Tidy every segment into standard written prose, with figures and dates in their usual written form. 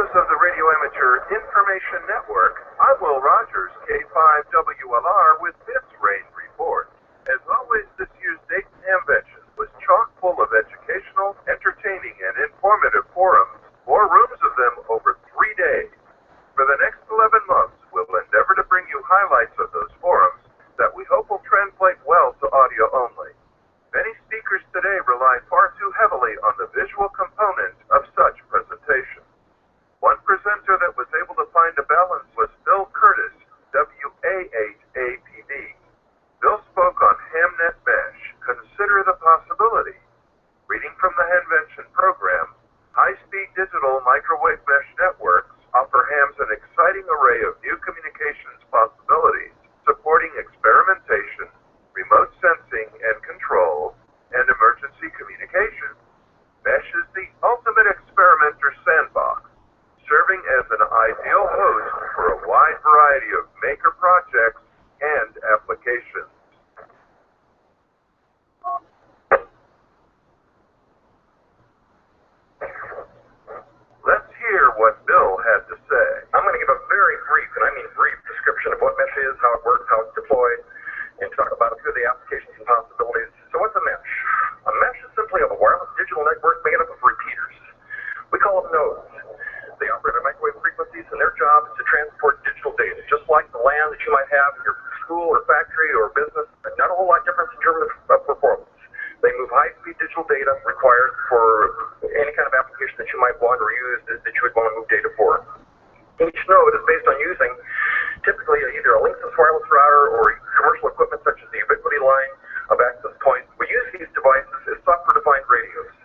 listeners of the Radio Amateur Information Network, I'm Will Rogers, K5WLR, with this rain report. As always, this year's Dayton Hamvention was chock full of educational, entertaining, and informative forums, 4 rooms of them over 3 days. For the next 11 months, we'll endeavor to bring you highlights of those forums that we hope will translate well to audio only. Many speakers today rely far too heavily on the visual component of such presentations. One presenter that was able to find a balance was Bill Curtis, WA8APD. Bill spoke on HamNet Mesh, Consider the Possibility. Reading from the Hamvention program, high-speed digital microwave mesh networks offer hams an exciting array of new communications possibilities, supporting experimentation, remote sensing and control, and emergency communication. Mesh is the ultimate experimenter sandbox, serving as an ideal host for a wide variety of maker projects and applications. Let's hear what Bill had to say. I'm going to give a very brief, and I mean brief, description of what mesh is, how it works, how it's deployed, and talk about a few of the applications and possibilities. So what's a mesh? A mesh is simply a wireless digital network made up of repeaters. We call them nodes. They operate at microwave frequencies, and their job is to transport digital data, just like the LAN that you might have in your school or factory or business. Not a whole lot different in terms of performance. They move high-speed digital data required for any kind of application that you might want or use that you would want to move data for. Each node is based on using typically either a Linksys wireless router or commercial equipment such as the Ubiquiti line of access points. We use these devices as software-defined radios.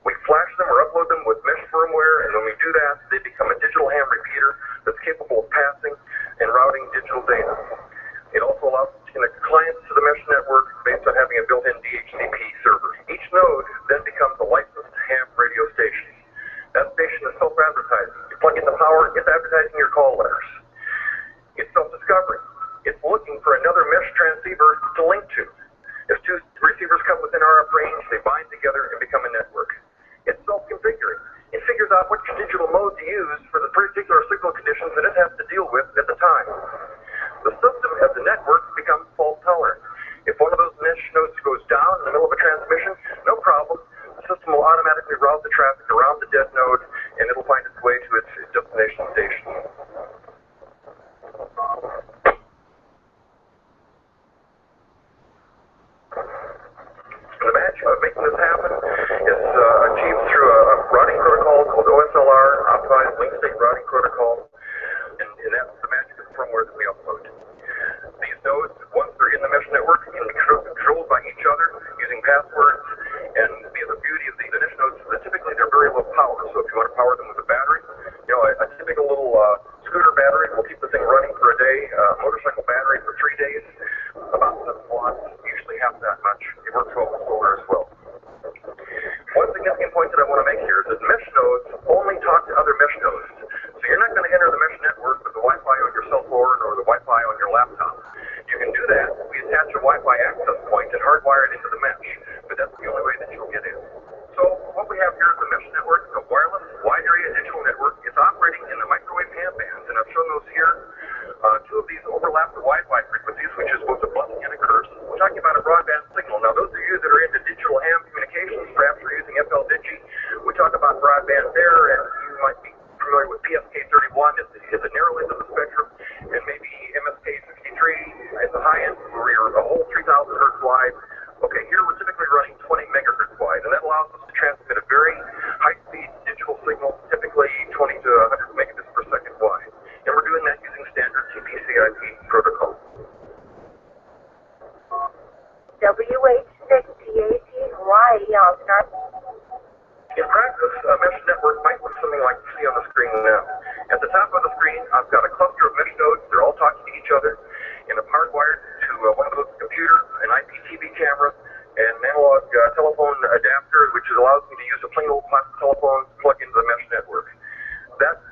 We flash them or upload them with mesh firmware, and when we do that, they become a digital ham repeater that's capable of passing and routing digital data. It also allows us to connect clients to the mesh network based on having a built-in DHCP server. Each node then becomes a licensed ham radio station. That station is self-advertising. You plug in the power, it's advertising your call letters. It's self-discovery. It's looking for another mesh transceiver to link to. If 2 receivers come within RF range, they bind together and become a network. It's self-configuring. It figures out which digital mode to use for the particular signal conditions that it has to deal with at the time. The system as a network becomes fault tolerant. If one of those mesh nodes goes down in the middle of a transmission, no problem. The system will automatically route the traffic around the dead node, and it'll find its way to its destination station. The magic of making this happen is achieved through a routing protocol called OSLR, Optimized Link State Routing Protocol, and that's the magic of the firmware that we upload. These nodes, once they're in the mesh network, can be controlled by each other using passwords, and the beauty of these mesh nodes is that typically they're very low power, so if you want to power them with a battery, a typical little scooter battery will keep the thing running for a day, motorcycle battery for 3 days, about 7 watts, usually half that much. It works well with solar as well. One significant point that I want to make here is that mesh nodes only talk to other mesh nodes. So you're not going to enter the mesh network with the Wi-Fi on your cell phone or the Wi-Fi on your laptop. You can do that. We attach a Wi-Fi access point and hardwire it into the mesh, but that's the only way that you'll get in. So what we have here is a mesh network, a wireless wide area digital network. It's operating in the microwave ham bands, and I've shown those here. 2 of these overlap the Wi-Fi frequencies, which is both a blessing and a curse. We're talking about a broadband signal. Now, those of you that are into digital ham communications, perhaps you're using FLDigi, we talk about broadband there, and you might be familiar with PSK31 at the narrow end of the spectrum, and maybe MSK63 at the high end, where you're a whole 3,000 hertz wide. Okay, here we're typically running 20 megahertz wide, and that allows us to transmit a very high-speed digital signal, typically 20 to 100 megabits per second wide. And we're doing that using standard TCP/IP protocol. WH6TAT Hawaii, ALLSTAR. In practice, a mesh network might look something like you see on the screen now. At the top of the screen, I've got a cluster of mesh nodes. They're all talking to each other, and I'm hardwired to one of those computer, an IPTV camera, and an analog telephone adapter, which allows me to use a plain old plastic telephone to plug into the mesh network. That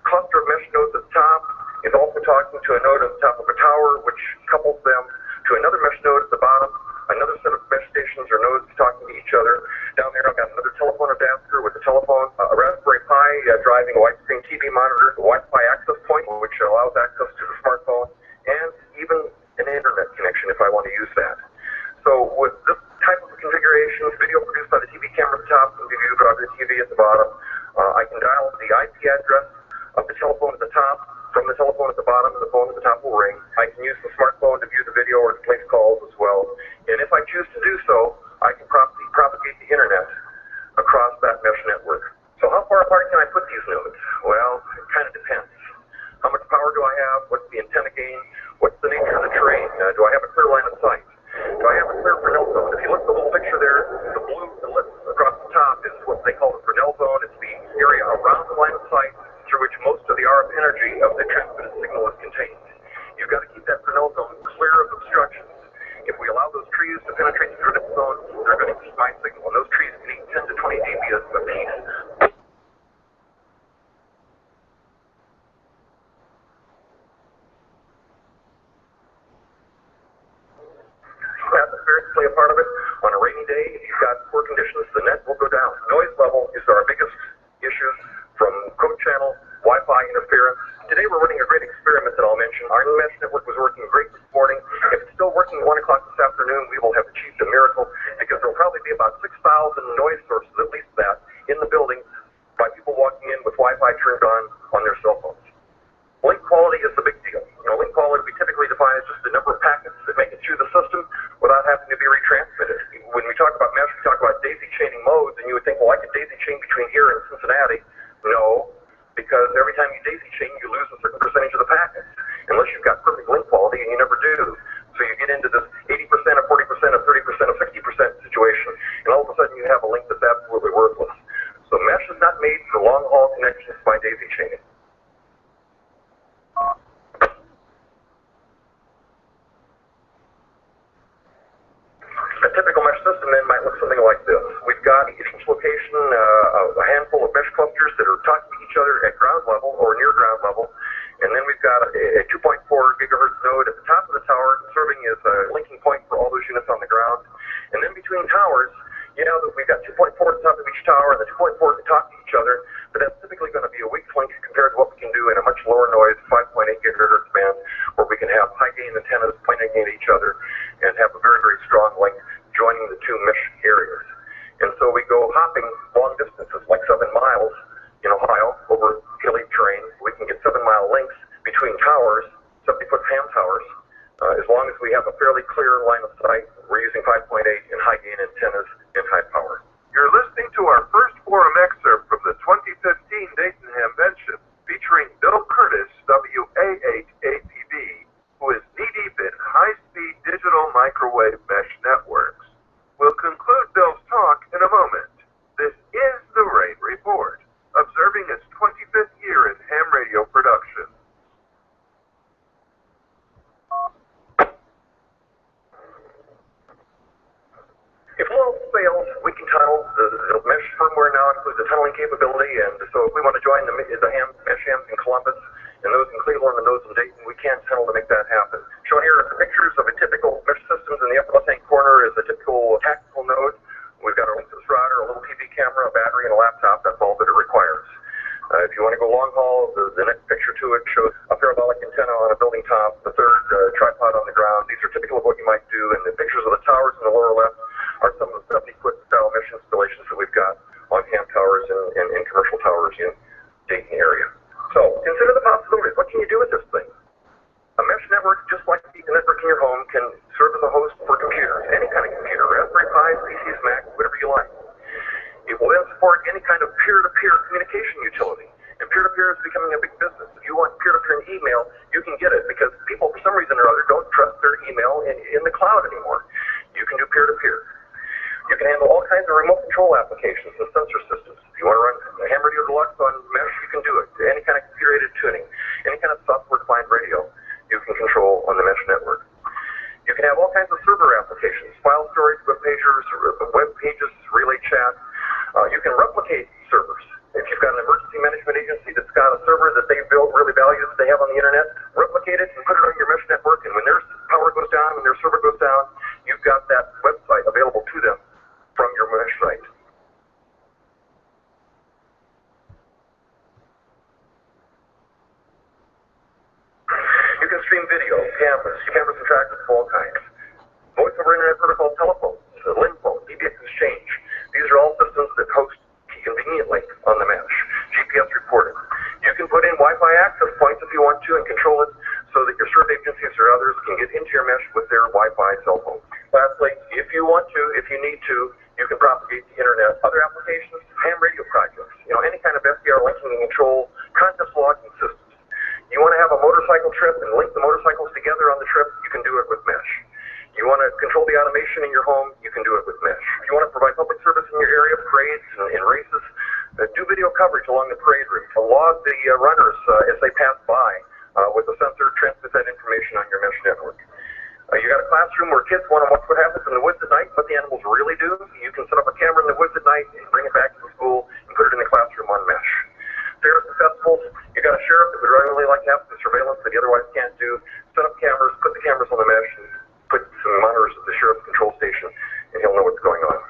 cluster of mesh nodes at the top is also talking to a node at the top of a tower, which couples them to another mesh node at the bottom, another set of mesh stations or nodes talking to each other. Down there, I've got another telephone adapter with a telephone, a Raspberry Pi driving a widescreen TV monitor, the Wi-Fi access point, which allows access to the smartphone, and even an internet connection if I want to use that. So with this type of configuration, video produced by the TV camera at the top and viewed by the TV at the bottom, I can dial the IP address of the telephone at the top from the telephone at the bottom, and the phone at the top will ring. I can use the smartphone to view the video or to place calls as well. And if I choose to do so, I can propagate the internet across that mesh network. So how far apart can I put these nodes? Well, it kind of depends. How much power do I have? What's the antenna gain? What's the nature of the terrain? Do I have a clear line of sight? Do I have a clear Fresnel zone? If you look at the little picture there, the blue ellipse across the top is what they call the Fresnel zone. It's the area around the line of sight through which most of the RF energy of the transmitted signal is contained. You've got to keep that Fresnel zone clear of obstructions. If we allow those trees to penetrate through that zone, they're going to keep my signal. And those trees can eat 10 to 20 dB a piece. Atmospherics play a part of it. On a rainy day, if you've got poor conditions, the net will go down. Noise level is our biggest issue, from code channel, Wi-Fi interference. Today we're running a great experiment that I'll mention. Our mesh network was working great this morning. If it's still working at 1 o'clock this afternoon, we will have achieved a miracle, because there will probably be about 6,000 noise sources, at least that, in the building by people walking in with Wi-Fi turned on their cell phones. Link quality is the big deal. Link quality we typically define as just the number of packets that make it through the system without having to be retransmitted. When we talk about mesh, we talk about daisy chaining modes, and you would think, well, I could daisy chain between here and Cincinnati. No, because every time you daisy chain, you lose a certain percentage of the packets, unless you've got perfect link quality, and you never do. So you get into this 80% or 40% or 30% or 60% situation, and all of a sudden you have a link that's absolutely worthless. So mesh is not made for long-haul connections by daisy chaining. A typical mesh system then might look something like this. We've got at each location a handful of mesh clusters that are talking to each other at ground level or near ground level, and then we've got a 2.4 gigahertz node at the top of the tower serving as a linking point for all those units on the ground. And then between towers, you know that we've got 2.4 at the top of each tower and the 2.4 that talk to each other, but that's typically going to be a weak link compared to what we can do in a much lower noise 5.8 gigahertz band, where we can have high gain antennas pointing at each other and have a very, very strong link joining the two mesh areas. And so we go hopping long distances, like 7 miles in Ohio over hilly terrain. We can get 7-mile links between towers, 70-foot ham towers, as long as we have a fairly clear line of sight. We're using 5.8 and high gain antennas and high power. You're listening to our first forum excerpt from the 2015 Dayton Hamvention, featuring Bill Curtis, WA8APB, who is knee-deep in high-speed digital microwave mesh networks. We'll conclude Bill's talk in a moment. This is the Rain Report, observing its 25th year in ham radio production. If all else fails, we can tunnel. The mesh firmware now includes a tunneling capability, and so if we want to join the mesh hams in Columbus, and those in Cleveland and those in Dayton, we can tunnel to make that happen. Shown here are pictures of a typical mesh systems. In the upper left-hand corner is a typical tactical node. We've got our Linksys router, a little TV camera, a battery, and a laptop. That's all that it requires. If you want to go long haul, the next picture to it shows a parabolic antenna on a building top, the third tripod on the ground. These are typical of what you might do, and the pictures of the towers in the lower left are some of the 70-foot style mesh installations that we've got on ham towers and commercial towers in Dayton area. So consider the possibilities. What can you do with this thing? A mesh network, just like the network in your home, can serve as a host for computers, any kind of computer, Raspberry Pis, PCs, Macs, whatever you like. It will then support any kind of peer-to-peer communication utility. And peer-to-peer is becoming a big business. If you want peer-to-peer in email, you can get it, because people, for some reason or other, don't trust their email in the cloud anymore. You can do peer-to-peer. You can handle all kinds of remote control applications and sensor systems. If you want to run a ham radio deluxe on mesh, you can do it. Any kind of computer-aided tuning, any kind of software-defined radio, you can control on the mesh network. You can have all kinds of server applications, file storage, web pages, relay chat. You can replicate servers. If you've got an emergency management agency that's got a server that they built, really value that they have on the internet, replicate it and put it on your mesh network, and when their power goes down, when their server goes down, you've got that website available to them from your mesh site. cameras and trackers of all kinds, voice over internet protocol telephones, LIN phone, PBX exchange. These are all systems that host conveniently on the mesh. GPS reporting. You can put in Wi-Fi access points if you want to and control it so that your serve agencies or others can get into your mesh with their Wi-Fi cell phone. Lastly, if you want to, if you need to, you can propagate the internet. Other applications, ham radio projects, any kind of SDR linking and control, contest logging systems. You want to have a motorcycle trip and link the motorcycles together on the trip, you can do it with mesh. You want to control the automation in your home, you can do it with mesh. If you want to provide public service in your area, parades and races, do video coverage along the parade route, to log the runners as they pass by with a sensor, transmit that information on your mesh network. You got a classroom where kids want to watch what happens in the woods at night, what the animals really do. You can set up a camera in the woods at night and bring it back to the school and put it in the classroom on mesh. Fairs and festivals, you got a sheriff that would really like to have the surveillance that he otherwise can't do. Set up cameras, put the cameras on the mesh, and put some monitors at the sheriff's control station, and he'll know what's going on.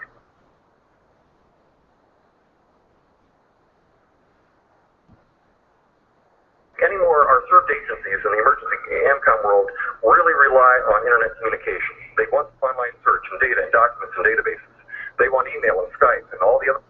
Anymore, our served agencies in the emergency AMCOM world really rely on internet communication. They want online search and data and documents and databases. They want email and Skype and all the other